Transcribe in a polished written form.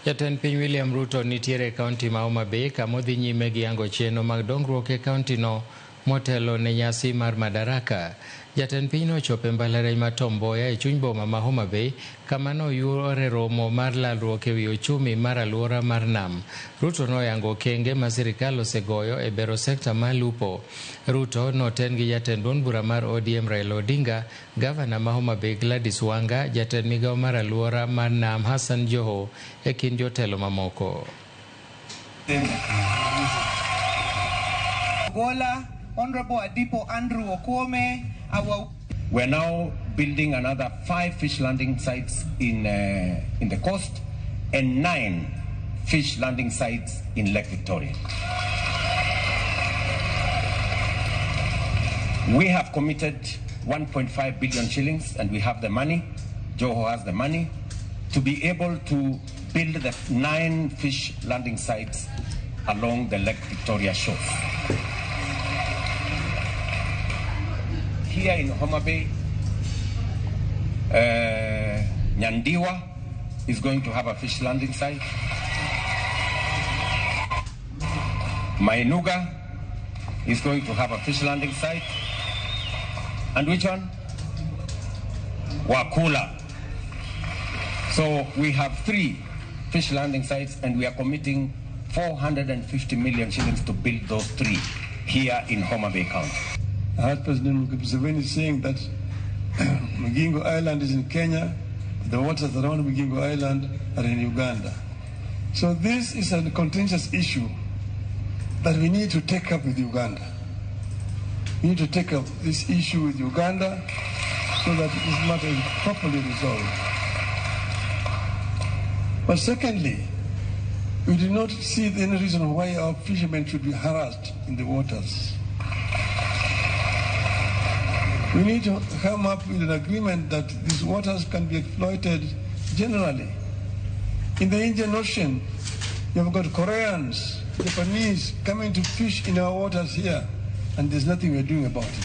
Jatend piny William Ruto nitiere kaonti ma Homabay kama odhi nyime gi yango chenro mag dongruok e kaonti no motelo ne nyasi mar Madaraka. Jatend piny no ochopo e mbalariany ma Tom Mboya e chuny boma ma Homabay kama noyuore romo mar lalruok e wi ochumi mar aluora mar nam. Ruto noyango okenge ma sirikal osegoyo e bero sekta mar lupo. Ruto noten gi jatend duond bura mar ODM Raila Odinga, gavana ma Homabay Gladys Wanga, jatend migao mar aluora mar nam Hassan Joho e kind jotelo mamoko. Honorable Adipo Andrew Okome, we're now building another 5 fish landing sites in the coast and 9 fish landing sites in Lake Victoria. We have committed 1.5 billion shillings and we have the money, Joho has the money, to be able to build the 9 fish landing sites along the Lake Victoria shore. Here in Homabay, Nyandiwa is going to have a fish landing site. Mainuga is going to have a fish landing site. And which one? Wakula. So we have 3 fish landing sites and we are committing 450 million shillings to build those 3 here in Homabay County. I heard President Museveni saying that Mugingo Island is in Kenya, the waters around Mugingo Island are in Uganda. So this is a contentious issue that we need to take up with Uganda. We need to take up this issue with Uganda so that this matter is properly resolved. But secondly, we do not see any reason why our fishermen should be harassed in the waters. We need to come up with an agreement that these waters can be exploited generally. In the Indian Ocean, you've got Koreans, Japanese coming to fish in our waters here, and there's nothing we're doing about it.